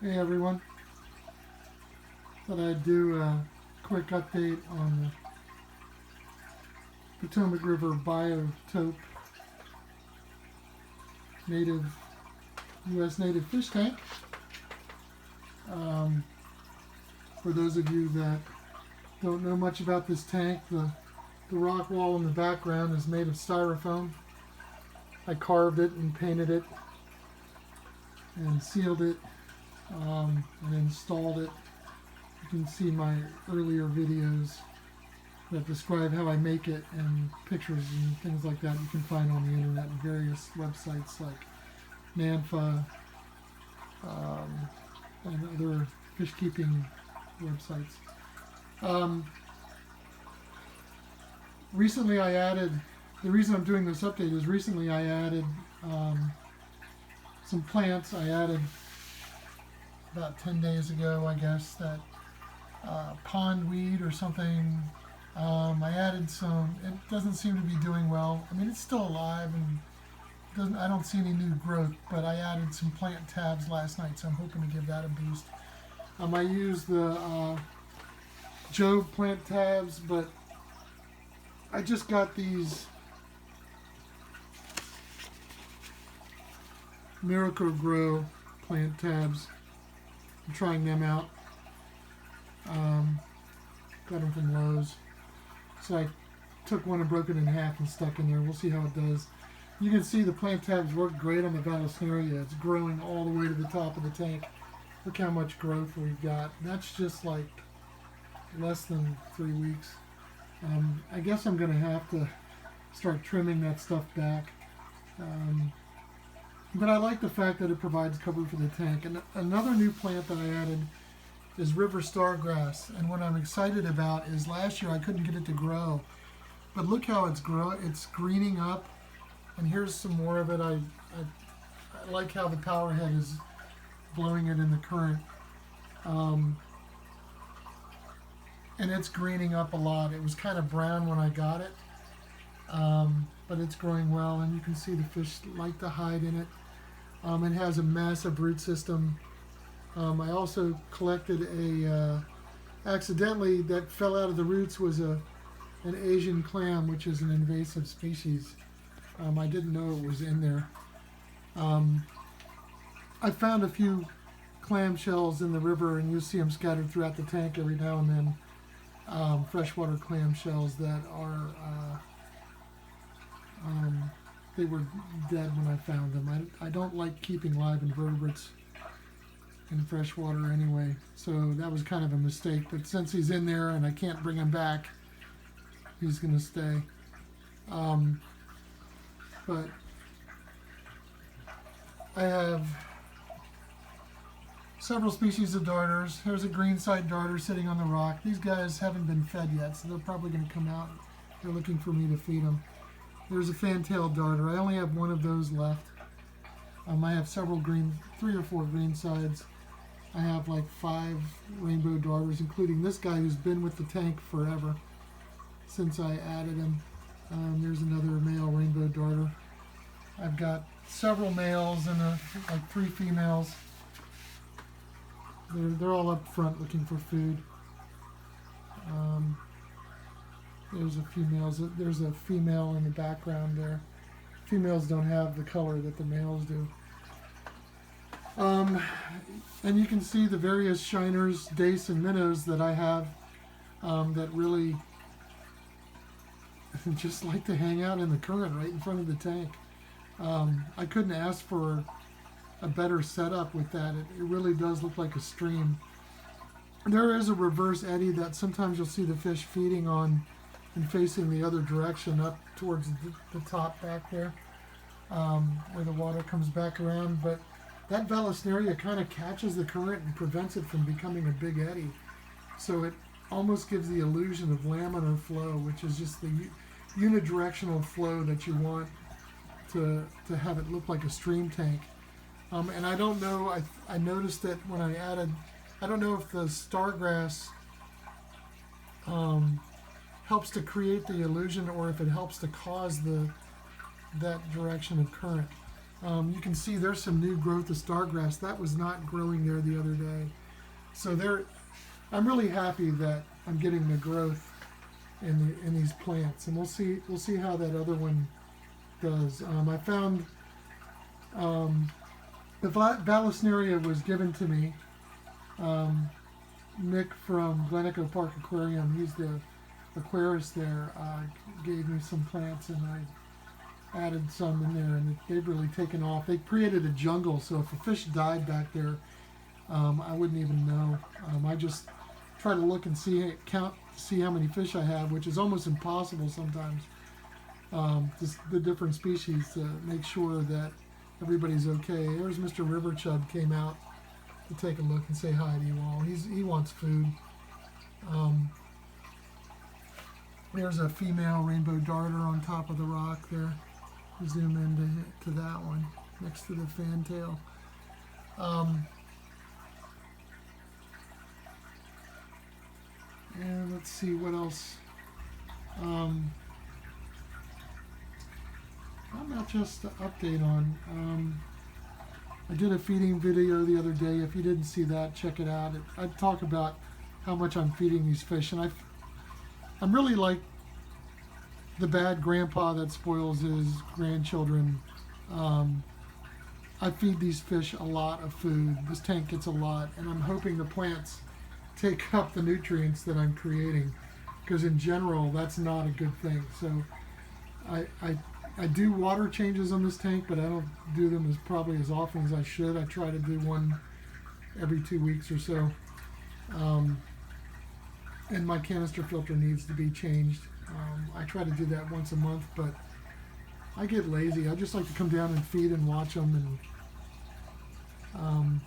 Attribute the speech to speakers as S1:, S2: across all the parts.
S1: Hey everyone, thought I'd do a quick update on the Potomac River Biotope native U.S. native fish tank. Um, for those of you that don't know much about this tank, the rock wall in the background is made of styrofoam. I carved it and painted it and sealed it and installed it. You can see my earlier videos that describe how I make it, and pictures and things like that you can find on the internet and various websites like NANFA and other fish keeping websites. Recently I added, the reason I'm doing this update is recently I added some plants. I added about 10 days ago, I guess, that pond weed or something. I added some. It doesn't seem to be doing well. I mean, it's still alive and doesn't. I don't see any new growth, but I added some plant tabs last night, so I'm hoping to give that a boost. I used the Joe plant tabs, but I just got these Miracle Grow plant tabs. I'm trying them out. Got them from Lowe's. So I took one and broke it in half and stuck in there. We'll see how it does. You can see the plant tabs work great on the Vallisneria. It's growing all the way to the top of the tank. Look how much growth we've got. That's just like less than 3 weeks. I guess I'm going to have to start trimming that stuff back. But I like the fact that it provides cover for the tank. And another new plant that I added is river stargrass. And what I'm excited about is last year I couldn't get it to grow. But look how it's greening up. And here's some more of it. I like how the power head is blowing it in the current. And it's greening up a lot. It was kind of brown when I got it. But it's growing well, and you can see the fish like to hide in it. It has a massive root system. I also collected accidentally, that fell out of the roots was an Asian clam, which is an invasive species. I didn't know it was in there. I found a few clam shells in the river, and you'll see them scattered throughout the tank every now and then. Freshwater clam shells that are they were dead when I found them. I don't like keeping live invertebrates in freshwater anyway, so that was kind of a mistake. But since he's in there and I can't bring him back, he's going to stay. But I have several species of darters. There's a greenside darter sitting on the rock. These guys haven't been fed yet, so they're probably going to come out. They're looking for me to feed them. There's a fan-tailed darter. I only have one of those left. I have several 3 or 4 greensides. I have like 5 rainbow darters, including this guy who's been with the tank forever since I added him. There's another male rainbow darter. I've got several males and like 3 females. They're all up front looking for food. There's a females. There's a female in the background there. Females don't have the color that the males do. And you can see the various shiners, dace, and minnows that I have that really just like to hang out in the current right in front of the tank. I couldn't ask for a better setup with that. It really does look like a stream. There is a reverse eddy that sometimes you'll see the fish feeding on and facing the other direction up towards the top back there, where the water comes back around. But that Vallisneria kind of catches the current and prevents it from becoming a big eddy. So it almost gives the illusion of laminar flow, which is just the unidirectional flow that you want to have it look like a stream tank. And I don't know, I noticed that when I added, I don't know if the stargrass helps to create the illusion or if it helps to cause that direction of current. You can see there's some new growth of stargrass that was not growing there the other day. So I'm really happy that I'm getting the growth in these plants, and we'll see how that other one does. I found the Vallisneria was given to me. Nick from Glen Echo Park Aquarium, he's the aquarist there, gave me some plants, and I added some in there, and they've really taken off. They created a jungle, so if a fish died back there, I wouldn't even know. I just try to look and see how many fish I have, which is almost impossible sometimes. Just the different species to make sure that everybody's okay. There's Mr. River Chub came out to take a look and say hi to you all. He wants food. There's a female rainbow darter on top of the rock there. Zoom into that one next to the fantail. And let's see what else. How about just to update on? I did a feeding video the other day. If you didn't see that, check it out. I talk about how much I'm feeding these fish, and I'm really like the bad grandpa that spoils his grandchildren. I feed these fish a lot of food. This tank gets a lot, and I'm hoping the plants take up the nutrients that I'm creating, because in general that's not a good thing. So I do water changes on this tank, but I don't do them probably as often as I should. I try to do one every 2 weeks or so. And my canister filter needs to be changed. I try to do that once a month, but I get lazy. I just like to come down and feed and watch them, and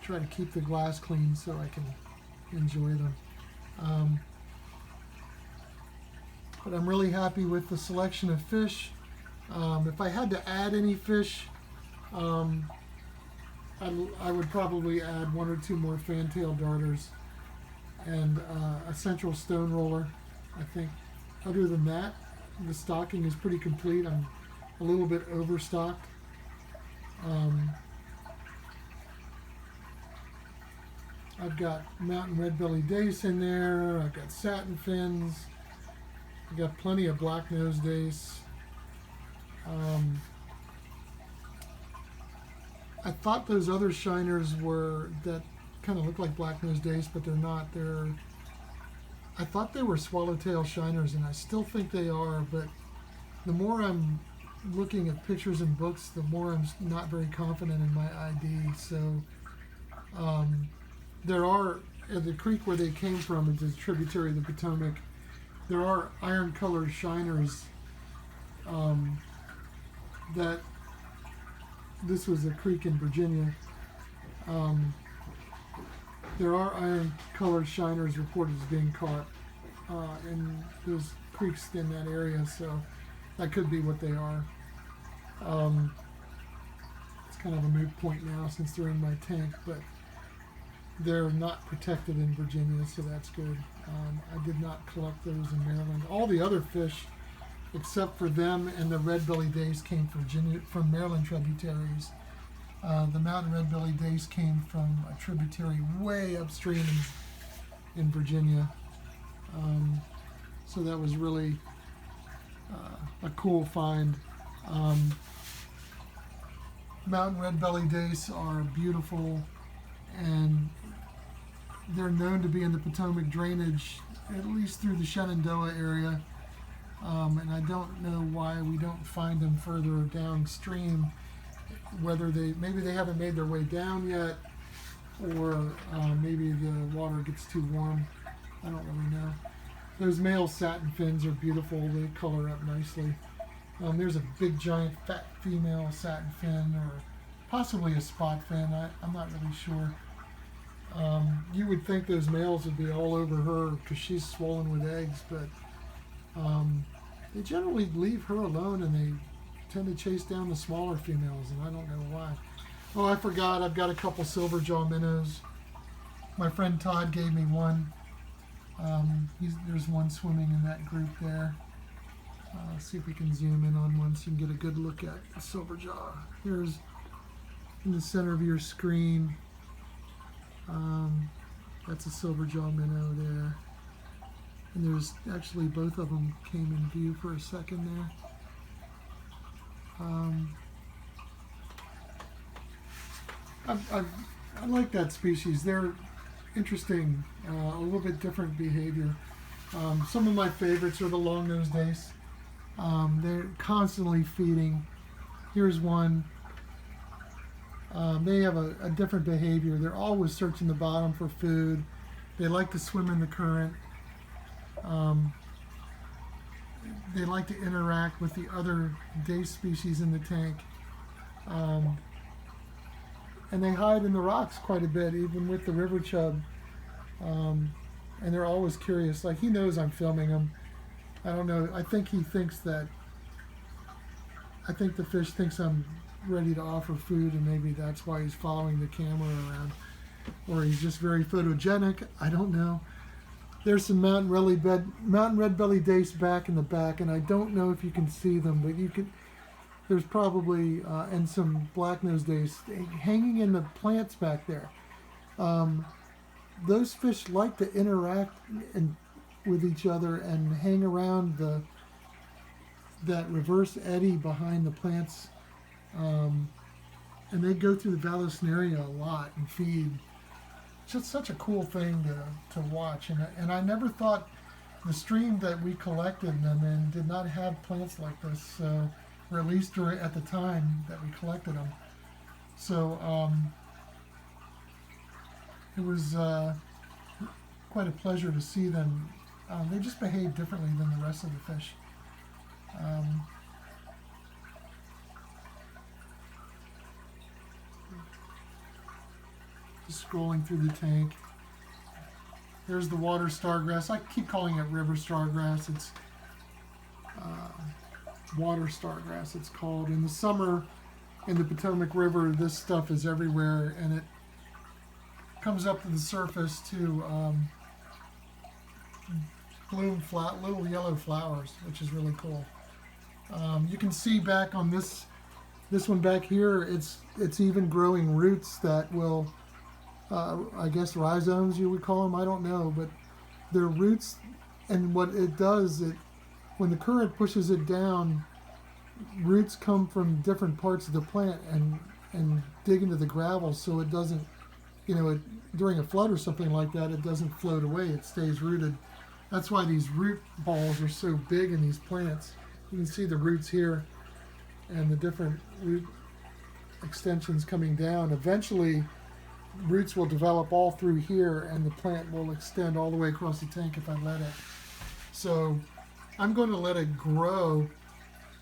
S1: try to keep the glass clean so I can enjoy them. But I'm really happy with the selection of fish. If I had to add any fish, I would probably add 1 or 2 more fantail darters and a central stone roller. I think other than that, the stocking is pretty complete. I'm a little bit overstocked. I've got mountain red-bellied dace in there. I've got satin fins. I've got plenty of black-nosed dace. I thought those other shiners that kind of look like black-nosed dace, but they're not. I thought they were swallowtail shiners, and I still think they are, but the more I'm looking at pictures and books, the more I'm not very confident in my ID. So there are, at the creek where they came from, it's a tributary of the Potomac, there are iron-colored shiners that, this was a creek in Virginia, there are iron-colored shiners reported as being caught in those creeks in that area, so that could be what they are. It's kind of a moot point now since they're in my tank, but they're not protected in Virginia, so that's good. I did not collect those in Maryland. All the other fish, except for them and the red-bellied dace, came from Maryland tributaries. The mountain red-bellied dace came from a tributary way upstream in Virginia. So that was really a cool find. Mountain red-bellied dace are beautiful, and they're known to be in the Potomac drainage, at least through the Shenandoah area. And I don't know why we don't find them further downstream, whether maybe they haven't made their way down yet, or maybe the water gets too warm. I don't really know. Those male satin fins are beautiful. They color up nicely. There's a big giant fat female satin fin, or possibly a spot fin. I'm not really sure. You would think those males would be all over her because she's swollen with eggs, but they generally leave her alone, and they tend to chase down the smaller females, and I don't know why. Oh, I forgot, I've got a couple silver Jaw Minnows. My friend Todd gave me one. There's one swimming in that group there. See if we can zoom in on one so you can get a good look at the silver jaw. Here's in the center of your screen. That's a silver jaw minnow there. And there's actually both of them came in view for a second there. I like that species. They're interesting, a little bit different behavior. Some of my favorites are the long-nosed dace. They're constantly feeding. Here's one. They have a different behavior. They're always searching the bottom for food. They like to swim in the current. They like to interact with the other dace species in the tank. And they hide in the rocks quite a bit, even with the river chub. And they're always curious. Like, he knows I'm filming him. I don't know. I think he thinks that, I think the fish thinks I'm ready to offer food, and maybe that's why he's following the camera around. Or he's just very photogenic. I don't know. There's some mountain red belly dace back in the back, and I don't know if you can see them, but you can. There's probably, and some black-nosed dace hanging in the plants back there. Those fish like to interact with each other and hang around that reverse eddy behind the plants. And they go through the Vallisneria a lot and feed. It's just such a cool thing to watch. And I never thought the stream that we collected them in did not have plants like this. Or at least at the time that we collected them. So it was quite a pleasure to see them. They just behave differently than the rest of the fish. Just scrolling through the tank. There's the water stargrass. I keep calling it river stargrass. It's water stargrass, it's called. In the summer, in the Potomac River, this stuff is everywhere, and it comes up to the surface to bloom little yellow flowers, which is really cool. You can see back on this one back here, it's even growing roots that will, I guess rhizomes you would call them, I don't know, but they're roots, and what it does, when the current pushes it down, roots come from different parts of the plant and dig into the gravel, so it doesn't, during a flood or something like that, it doesn't float away, it stays rooted. That's why these root balls are so big in these plants. You can see the roots here and the different root extensions coming down. Eventually, roots will develop all through here, and the plant will extend all the way across the tank if I let it. So I'm going to let it grow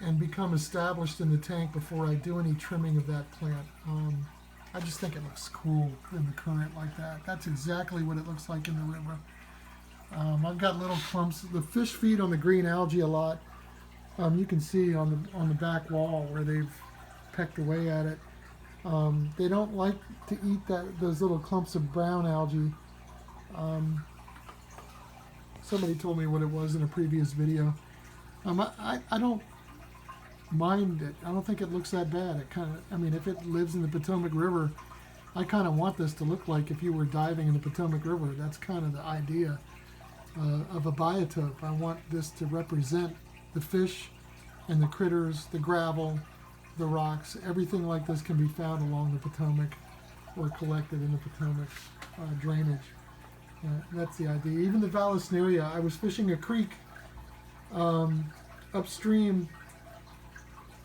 S1: and become established in the tank before I do any trimming of that plant. I just think it looks cool in the current like that. That's exactly what it looks like in the river. I've got little clumps. The fish feed on the green algae a lot. You can see on the back wall where they've pecked away at it. They don't like to eat those little clumps of brown algae. Somebody told me what it was in a previous video. I don't mind it. I don't think it looks that bad. If it lives in the Potomac River, I kind of want this to look like if you were diving in the Potomac River. That's kind of the idea of a biotope. I want this to represent the fish and the critters, the gravel, the rocks. Everything like this can be found along the Potomac or collected in the Potomac drainage. That's the idea. Even the Vallisneria, I was fishing a creek upstream,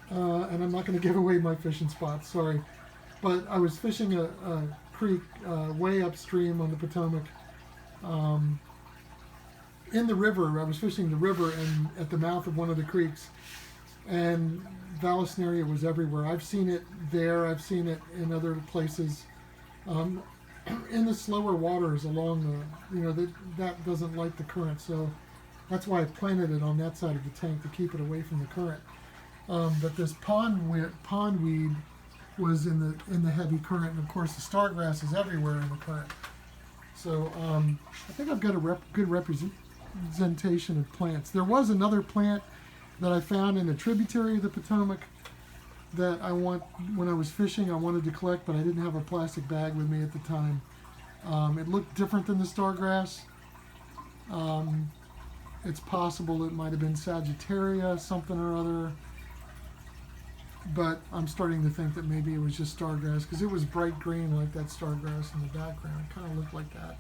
S1: and I'm not going to give away my fishing spots, sorry, but I was fishing a creek way upstream on the Potomac. In the river, I was fishing the river and at the mouth of one of the creeks, and Vallisneria was everywhere. I've seen it there, I've seen it in other places. In the slower waters along that doesn't like the current, so that's why I planted it on that side of the tank to keep it away from the current. But this pondweed was in the heavy current, and of course the stargrass is everywhere in the current. So I think I've got a good representation of plants. There was another plant that I found in a tributary of the Potomac that when I was fishing, I wanted to collect, but I didn't have a plastic bag with me at the time. It looked different than the stargrass. It's possible it might have been Sagittaria, something or other. But I'm starting to think that maybe it was just stargrass, because it was bright green like that stargrass in the background. It kind of looked like that.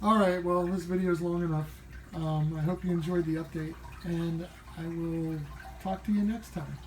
S1: Alright, well, this video is long enough. I hope you enjoyed the update, and I will talk to you next time.